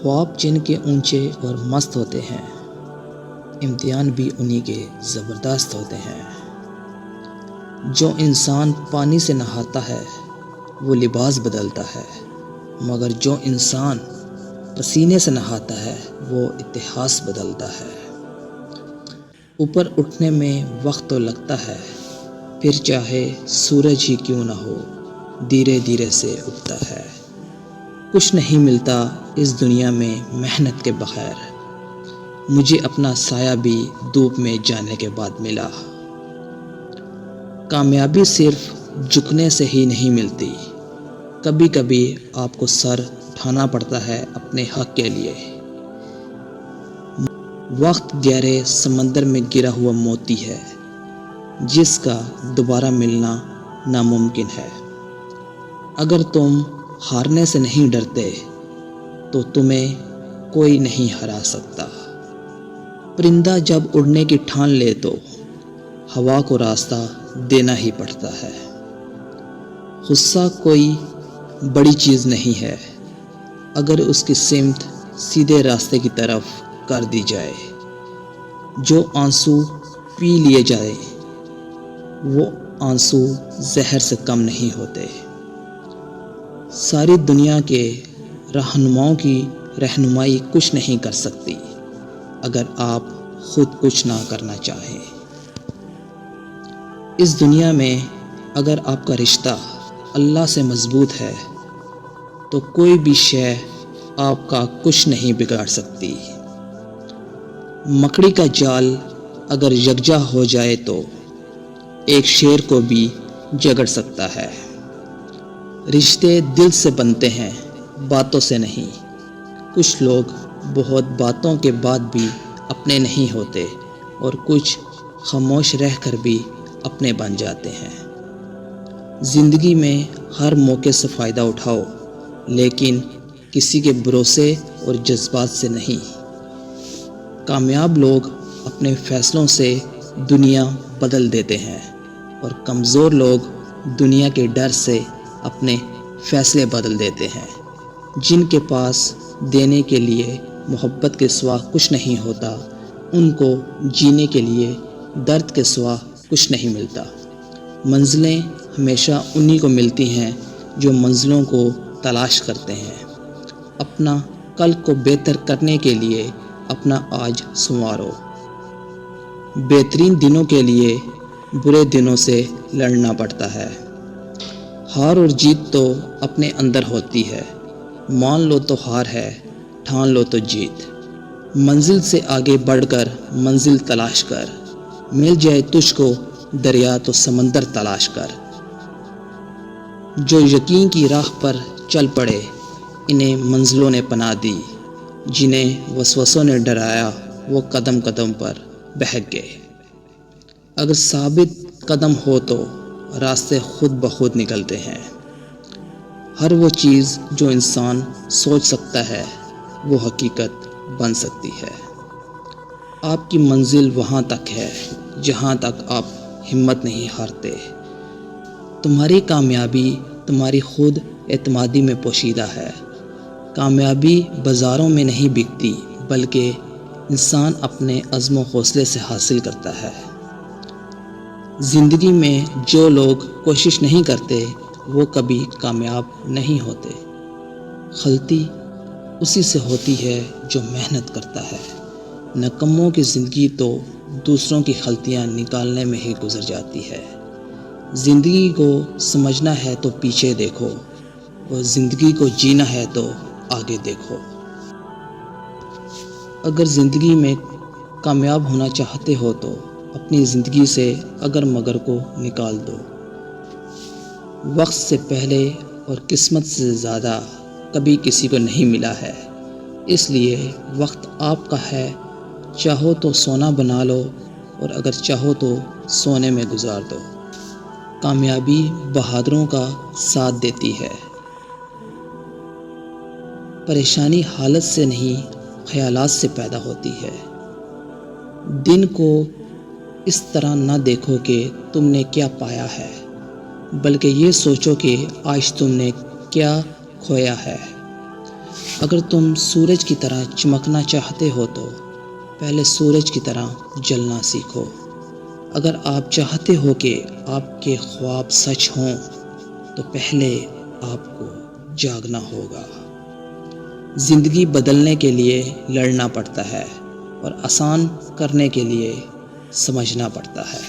خواب جن کے اونچے اور مست ہوتے ہیں، امتحان بھی انہی کے زبردست ہوتے ہیں۔ جو انسان پانی سے نہاتا ہے وہ لباس بدلتا ہے، مگر جو انسان پسینے سے نہاتا ہے وہ اتہاس بدلتا ہے۔ اوپر اٹھنے میں وقت تو لگتا ہے، پھر چاہے سورج ہی کیوں نہ ہو دھیرے دھیرے سے اٹھتا ہے۔ کچھ نہیں ملتا اس دنیا میں محنت کے بغیر، مجھے اپنا سایہ بھی دھوپ میں جانے کے بعد ملا۔ کامیابی صرف جھکنے سے ہی نہیں ملتی، کبھی کبھی آپ کو سر اٹھانا پڑتا ہے اپنے حق کے لیے۔ وقت گہرے سمندر میں گرا ہوا موتی ہے جس کا دوبارہ ملنا ناممکن ہے۔ اگر تم ہارنے سے نہیں ڈرتے تو تمہیں کوئی نہیں ہرا سکتا۔ پرندہ جب اڑنے کی ٹھان لے تو ہوا کو راستہ دینا ہی پڑتا ہے۔ غصہ کوئی بڑی چیز نہیں ہے اگر اس کی سمت سیدھے راستے کی طرف کر دی جائے۔ جو آنسو پی لیے جائے وہ آنسو زہر سے کم نہیں ہوتے۔ ساری دنیا کے رہنماؤں کی رہنمائی کچھ نہیں کر سکتی اگر آپ خود کچھ نہ کرنا چاہیں۔ اس دنیا میں اگر آپ کا رشتہ اللہ سے مضبوط ہے تو کوئی بھی شے آپ کا کچھ نہیں بگاڑ سکتی۔ مکڑی کا جال اگر یکجا ہو جائے تو ایک شیر کو بھی جگڑ سکتا ہے۔ رشتے دل سے بنتے ہیں، باتوں سے نہیں۔ کچھ لوگ بہت باتوں کے بعد بھی اپنے نہیں ہوتے اور کچھ خاموش رہ کر بھی اپنے بن جاتے ہیں۔ زندگی میں ہر موقع سے فائدہ اٹھاؤ، لیکن کسی کے بھروسے اور جذبات سے نہیں۔ کامیاب لوگ اپنے فیصلوں سے دنیا بدل دیتے ہیں اور کمزور لوگ دنیا کے ڈر سے اپنے فیصلے بدل دیتے ہیں۔ جن کے پاس دینے کے لیے محبت کے سوا کچھ نہیں ہوتا، ان کو جینے کے لیے درد کے سوا کچھ نہیں ملتا۔ منزلیں ہمیشہ انہی کو ملتی ہیں جو منزلوں کو تلاش کرتے ہیں۔ اپنا کل کو بہتر کرنے کے لیے اپنا آج سنوارو۔ بہترین دنوں کے لیے برے دنوں سے لڑنا پڑتا ہے۔ ہار اور جیت تو اپنے اندر ہوتی ہے، مان لو تو ہار ہے، ٹھان لو تو جیت۔ منزل سے آگے بڑھ کر منزل تلاش کر، مل جائے تجھ کو دریا تو سمندر تلاش کر۔ جو یقین کی راہ پر چل پڑے انہیں منزلوں نے پناہ دی، جنہیں وسوسوں نے ڈرایا وہ قدم قدم پر بہک گئے۔ اگر ثابت قدم ہو تو راستے خود بخود نکلتے ہیں۔ ہر وہ چیز جو انسان سوچ سکتا ہے وہ حقیقت بن سکتی ہے۔ آپ کی منزل وہاں تک ہے جہاں تک آپ ہمت نہیں ہارتے۔ تمہاری کامیابی تمہاری خود اعتمادی میں پوشیدہ ہے۔ کامیابی بازاروں میں نہیں بکتی بلکہ انسان اپنے عزم و حوصلے سے حاصل کرتا ہے۔ زندگی میں جو لوگ کوشش نہیں کرتے وہ کبھی کامیاب نہیں ہوتے۔ غلطی اسی سے ہوتی ہے جو محنت کرتا ہے۔ نکموں کی زندگی تو دوسروں کی غلطیاں نکالنے میں ہی گزر جاتی ہے۔ زندگی کو سمجھنا ہے تو پیچھے دیکھو اور زندگی کو جینا ہے تو آگے دیکھو۔ اگر زندگی میں کامیاب ہونا چاہتے ہو تو اپنی زندگی سے اگر مگر کو نکال دو۔ وقت سے پہلے اور قسمت سے زیادہ کبھی کسی کو نہیں ملا ہے، اس لیے وقت آپ کا ہے، چاہو تو سونا بنا لو اور اگر چاہو تو سونے میں گزار دو۔ کامیابی بہادروں کا ساتھ دیتی ہے۔ پریشانی حالت سے نہیں خیالات سے پیدا ہوتی ہے۔ دن کو اس طرح نہ دیکھو کہ تم نے کیا پایا ہے، بلکہ یہ سوچو کہ آج تم نے کیا کھویا ہے۔ اگر تم سورج کی طرح چمکنا چاہتے ہو تو پہلے سورج کی طرح جلنا سیکھو۔ اگر آپ چاہتے ہو کہ آپ کے خواب سچ ہوں تو پہلے آپ کو جاگنا ہوگا۔ زندگی بدلنے کے لیے لڑنا پڑتا ہے اور آسان کرنے کے لیے سمجھنا پڑتا ہے۔